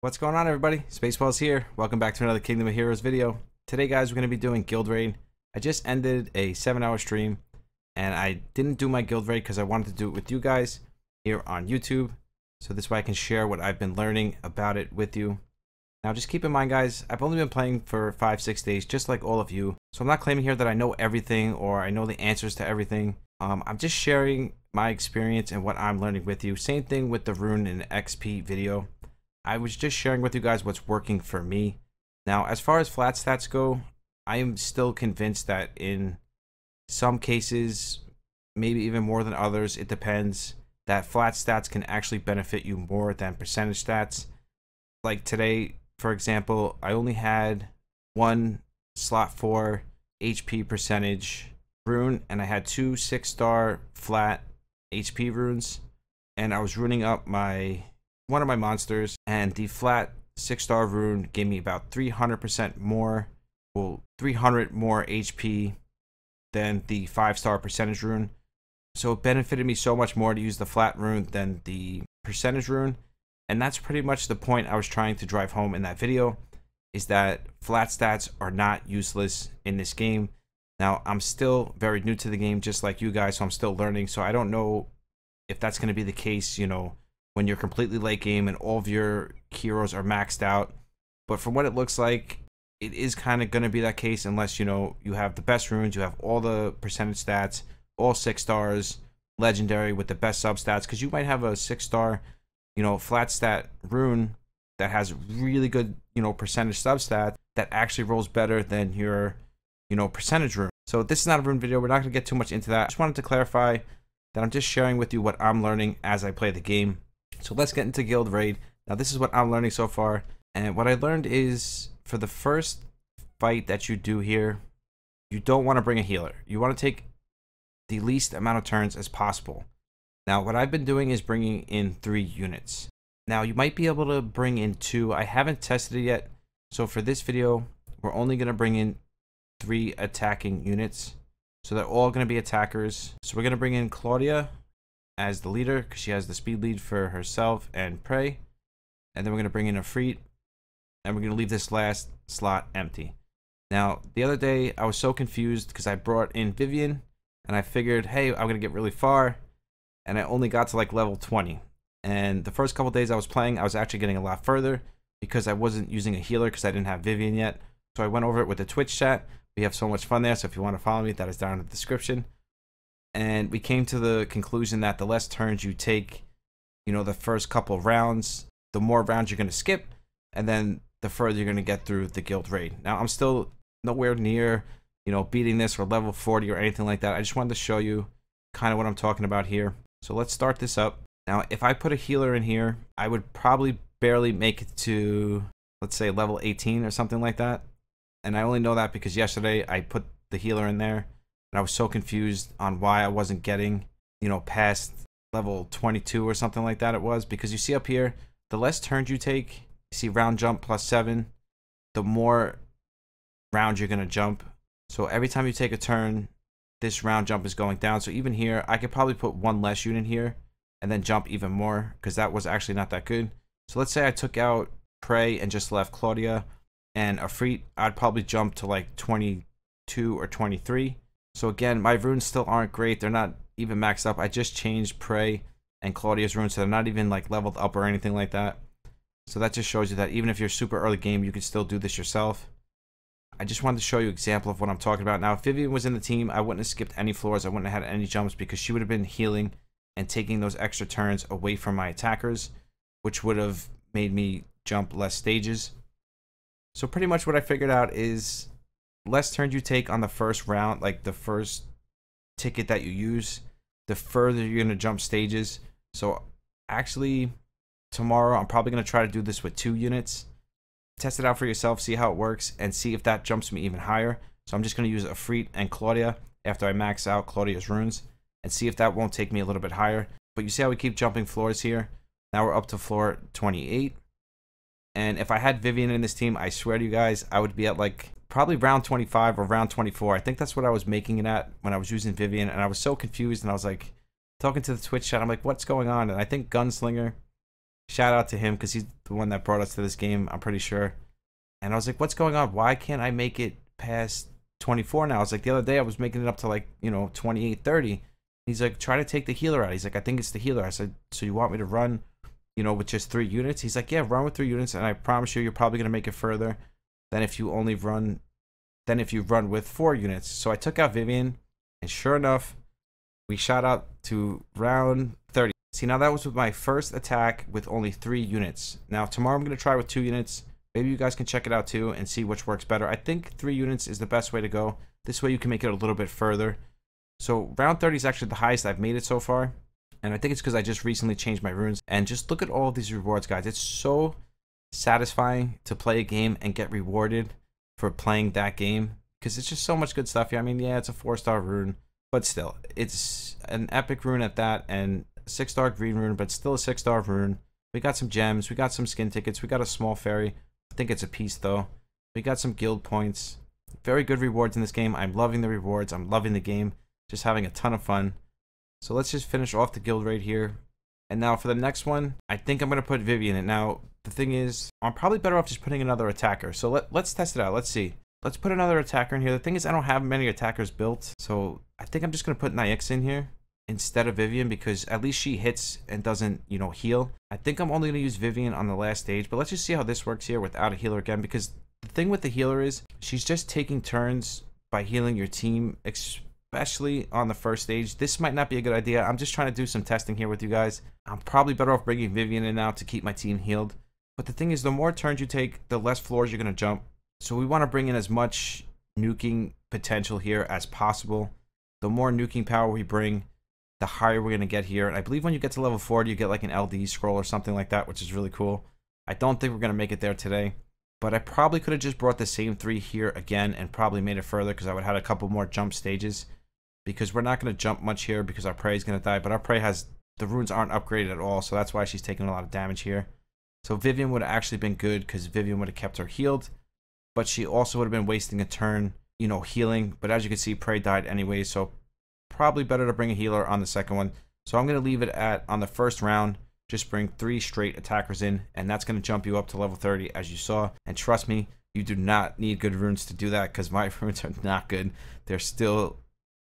What's going on, everybody? Spaceballs here. Welcome back to another Kingdom of Heroes video. Today, guys, we're going to be doing Guild Raid. I just ended a 7-hour stream, and I didn't do my Guild Raid because I wanted to do it with you guys here on YouTube. So this way I can share what I've been learning about it with you. Now, just keep in mind, guys, I've only been playing for 5-6 days, just like all of you. So I'm not claiming here that I know everything or I know the answers to everything. I'm just sharing my experience and what I'm learning with you. Same thing with the Rune and XP video. I was just sharing with you guys what's working for me. Now, as far as flat stats go, I am still convinced that in some cases, maybe even more than others, it depends, that flat stats can actually benefit you more than percentage stats. Like today, for example, I only had one slot 4 HP percentage rune, and I had two 6-star flat HP runes, and I was runing up one of my monsters, and the flat 6-star rune gave me about 300% more, well, 300 more HP than the 5-star percentage rune. So it benefited me so much more to use the flat rune than the percentage rune. And that's pretty much the point I was trying to drive home in that video, is that flat stats are not useless in this game. Now, I'm still very new to the game, just like you guys, so I'm still learning. So I don't know if that's going to be the case, you know, when you're completely late game and all of your heroes are maxed out. But from what it looks like, it is kind of going to be that case, unless, you know, you have the best runes, you have all the percentage stats, all 6 stars, legendary with the best sub stats, because you might have a 6-star, you know, flat stat rune that has really good, you know, percentage sub stat that actually rolls better than your, you know, percentage rune. So this is not a rune video. We're not going to get too much into that. I just wanted to clarify that I'm just sharing with you what I'm learning as I play the game. So let's get into Guild Raid. Now, this is what I'm learning so far. And what I learned is, for the first fight that you do here, you don't want to bring a healer. You want to take the least amount of turns as possible. Now, what I've been doing is bringing in 3 units. Now, you might be able to bring in 2. I haven't tested it yet. So for this video, we're only going to bring in 3 attacking units. So they're all going to be attackers. So we're going to bring in Claudia as the leader, because she has the speed lead for herself and Prey. And then we're going to bring in Ifrit, and we're going to leave this last slot empty. Now, the other day, I was so confused because I brought in Vivian, and I figured, hey, I'm going to get really far, and I only got to like level 20. And the first couple days I was playing, I was actually getting a lot further because I wasn't using a healer because I didn't have Vivian yet. So I went over it with the Twitch chat. We have so much fun there, so if you want to follow me, that is down in the description. And we came to the conclusion that the less turns you take, you know, the first couple of rounds, the more rounds you're going to skip, and then the further you're going to get through the Guild Raid. Now, I'm still nowhere near, you know, beating this or level 40 or anything like that. I just wanted to show you kind of what I'm talking about here. So let's start this up. Now, if I put a healer in here, I would probably barely make it to, let's say, level 18 or something like that. And I only know that because yesterday I put the healer in there, and I was so confused on why I wasn't getting, you know, past level 22 or something like that it was. Because you see up here, the less turns you take, you see round jump +7, the more rounds you're going to jump. So every time you take a turn, this round jump is going down. So even here, I could probably put 1 less unit here and then jump even more, because that was actually not that good. So let's say I took out Prey and just left Claudia and Ifrit, I'd probably jump to like 22 or 23. So again, my runes still aren't great. They're not even maxed up. I just changed Prey and Claudia's runes, so they're not even like leveled up or anything like that. So that just shows you that even if you're super early game, you can still do this yourself. I just wanted to show you an example of what I'm talking about. Now, if Vivian was in the team, I wouldn't have skipped any floors. I wouldn't have had any jumps, because she would have been healing and taking those extra turns away from my attackers, which would have made me jump less stages. So pretty much what I figured out is, less turns you take on the first round, like the first ticket that you use, the further you're going to jump stages. So actually, tomorrow I'm probably going to try to do this with 2 units. Test it out for yourself, see how it works, and see if that jumps me even higher. So I'm just going to use Ifrit and Claudia after I max out Claudia's runes, and see if that won't take me a little bit higher. But you see how we keep jumping floors here? Now we're up to floor 28. And if I had Vivian in this team, I swear to you guys, I would be at like probably round 25 or round 24. I think that's what I was making it at when I was using Vivian, and I was so confused, and I was like talking to the Twitch chat. I'm like, what's going on? And I think Gunslinger Shout out to him because he's the one that brought us to this game, I'm pretty sure. And I was like, what's going on? Why can't I make it past 24 now? I was like, the other day I was making it up to like, 28, 30. He's like, try to take the healer out. He's like, I think it's the healer. I said, so you want me to run, with just 3 units? He's like, yeah, run with 3 units, and I promise you're probably going to make it further than if you run with 4 units. So I took out Vivian, and sure enough, we shot out to round 30. See, now that was with my first attack with only 3 units. Now, tomorrow I'm going to try with 2 units. Maybe you guys can check it out too and see which works better. I think 3 units is the best way to go. This way you can make it a little bit further. So round 30 is actually the highest I've made it so far. And I think it's because I just recently changed my runes. And just look at all of these rewards, guys. It's so satisfying to play a game and get rewarded for playing that game. Because it's just so much good stuff here. I mean, yeah, it's a 4-star rune. But still, it's an epic rune at that. And 6-star green rune, but still a 6-star rune. We got some gems. We got some skin tickets. We got a small fairy. I think it's a piece, though. We got some guild points. Very good rewards in this game. I'm loving the rewards. I'm loving the game. Just having a ton of fun. So let's just finish off the guild raid here. And now for the next one, I think I'm going to put Vivian in. Now, the thing is, I'm probably better off just putting another attacker. So let's test it out. Let's see. Let's put another attacker in here. The thing is, I don't have many attackers built. So I think I'm just going to put Nyx in here instead of Vivian, because at least she hits and doesn't, heal. I think I'm only going to use Vivian on the last stage, but let's just see how this works here without a healer again, because the thing with the healer is she's just taking turns by healing your team, especially on the first stage. This might not be a good idea. I'm just trying to do some testing here with you guys. I'm probably better off bringing Vivian in now to keep my team healed. But the thing is, the more turns you take, the less floors you're going to jump. So we want to bring in as much nuking potential here as possible. The more nuking power we bring, the higher we're going to get here. And I believe when you get to level 40, you get like an LD scroll or something like that, which is really cool. I don't think we're going to make it there today. But I probably could have just brought the same 3 here again and probably made it further, because I would have had a couple more jump stages. Because we're not going to jump much here because our prey is going to die. But our prey the runes aren't upgraded at all, so that's why she's taking a lot of damage here. So Vivian would have actually been good, because Vivian would have kept her healed. But she also would have been wasting a turn, healing. But as you can see, prey died anyway, so probably better to bring a healer on the second one. So I'm going to leave it at, on the first round, just bring 3 straight attackers in, and that's going to jump you up to level 30, as you saw. And trust me, you do not need good runes to do that, because my runes are not good. They're still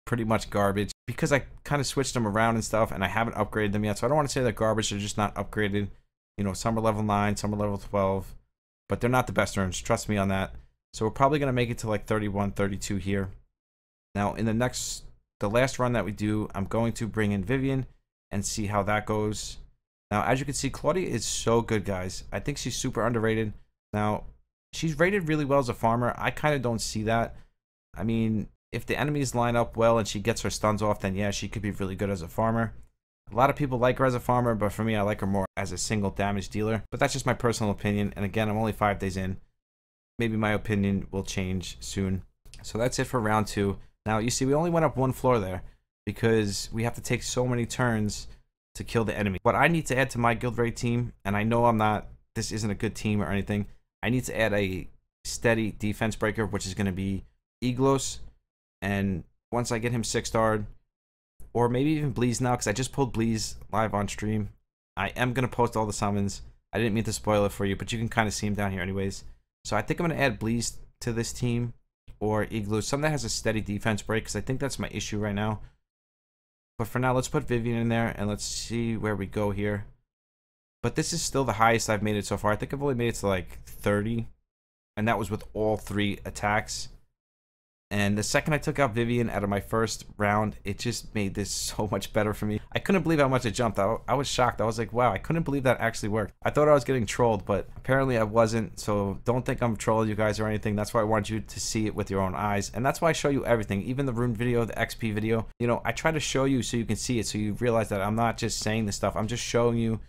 pretty much garbage, because I kind of switched them around and stuff, and I haven't upgraded them yet. So I don't want to say they're garbage. They're just not upgraded. Some are level 9, some are level 12, but they're not the best runes. Trust me on that. So we're probably going to make it to like 31, 32 here. Now, in the last run that we do, I'm going to bring in Vivian and see how that goes. Now, as you can see, Claudia is so good, guys. I think she's super underrated. Now, she's rated really well as a farmer. I kind of don't see that. I mean, if the enemies line up well and she gets her stuns off, then yeah, she could be really good as a farmer. A lot of people like her as a farmer, but for me, I like her more as a single damage dealer. But that's just my personal opinion. And again, I'm only 5 days in. Maybe my opinion will change soon. So that's it for round 2. Now, you see, we only went up 1 floor there because we have to take so many turns to kill the enemy. What I need to add to my guild raid team, and I know this isn't a good team or anything, I need to add a steady defense breaker, which is going to be Eglos. And once I get him 6-starred, or maybe even Bleez now, because I just pulled Bleez live on stream. I am going to post all the summons. I didn't mean to spoil it for you, but you can kind of see him down here anyways. So I think I'm going to add Bleez to this team, or Igloo, something that has a steady defense break, because I think that's my issue right now. But for now, let's put Vivian in there, and let's see where we go here. But this is still the highest I've made it so far. I think I've only made it to like 30, and that was with all 3 attacks. And the second I took out Vivian out of my first round, it just made this so much better for me. I couldn't believe how much it jumped. I was shocked. I was like, wow, I couldn't believe that actually worked. I thought I was getting trolled, but apparently I wasn't. So don't think I'm trolling you guys or anything. That's why I want you to see it with your own eyes. And that's why I show you everything, even the rune video, the XP video. I try to show you so you can see it, so you realize that I'm not just saying this stuff. I'm just showing you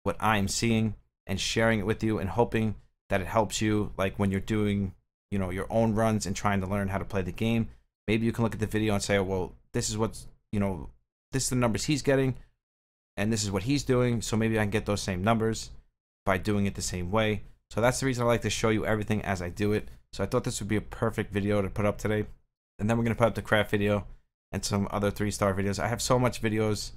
what I'm seeing and sharing it with you and hoping that it helps you, like when you're doing your own runs and trying to learn how to play the game. Maybe you can look at the video and say, oh, well, this is what's, this is the numbers he's getting, and this is what he's doing, so maybe I can get those same numbers by doing it the same way. So that's the reason I like to show you everything as I do it. So I thought this would be a perfect video to put up today. And then we're going to put up the craft video and some other 3-star videos. I have so much videos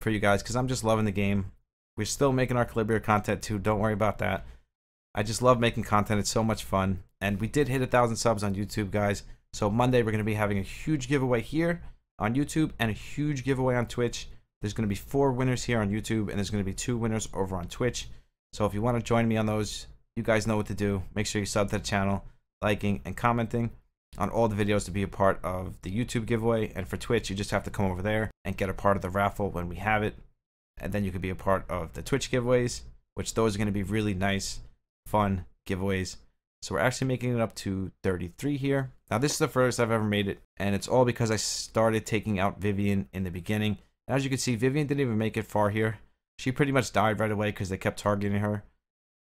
for you guys because I'm just loving the game. We're still making our Calibria content too. Don't worry about that. I just love making content. It's so much fun. And we did hit 1,000 subs on YouTube, guys. So Monday, we're going to be having a huge giveaway here on YouTube and a huge giveaway on Twitch. There's going to be 4 winners here on YouTube, and there's going to be 2 winners over on Twitch. So if you want to join me on those, you guys know what to do. Make sure you sub to the channel, liking and commenting on all the videos to be a part of the YouTube giveaway. And for Twitch, you just have to come over there and get a part of the raffle when we have it. And then you can be a part of the Twitch giveaways, which those are going to be really nice, fun giveaways. So we're actually making it up to 33 here. Now this is the first I've ever made it, and it's all because I started taking out Vivian in the beginning. And as you can see, Vivian didn't even make it far here. She pretty much died right away because they kept targeting her.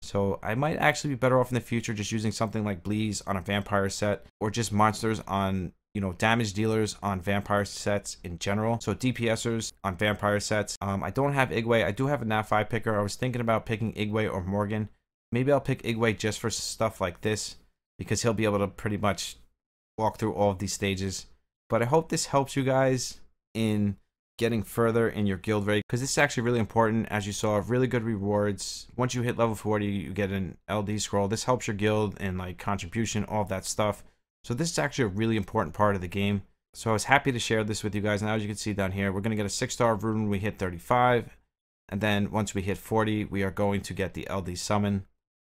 So I might actually be better off in the future just using something like Bleeze on a vampire set, or just monsters on, you know, damage dealers on vampire sets in general. So DPSers on vampire sets. I don't have Igwe. I do have a Nat 5 picker. I was thinking about picking Igwe or Morgan. Maybe I'll pick Igwe just for stuff like this, because he'll be able to pretty much walk through all of these stages. But I hope this helps you guys in getting further in your guild raid, because this is actually really important. As you saw, really good rewards. Once you hit level 40, you get an LD scroll. This helps your guild in like contribution, all of that stuff. So this is actually a really important part of the game. So I was happy to share this with you guys. And as you can see down here, we're going to get a 6-star rune when we hit 35. And then once we hit 40, we are going to get the LD summon.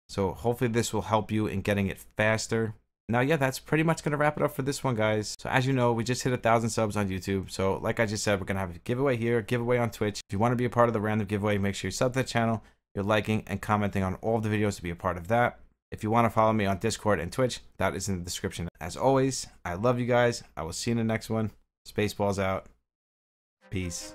So hopefully this will help you in getting it faster. Now, yeah, that's pretty much going to wrap it up for this one, guys. So as you know, we just hit 1,000 subs on YouTube. So like I just said, we're going to have a giveaway here, giveaway on Twitch. If you want to be a part of the random giveaway, make sure you sub to the channel. You're liking and commenting on all of the videos to be a part of that. If you want to follow me on Discord and Twitch, that is in the description. As always, I love you guys. I will see you in the next one. Spaceballs out. Peace.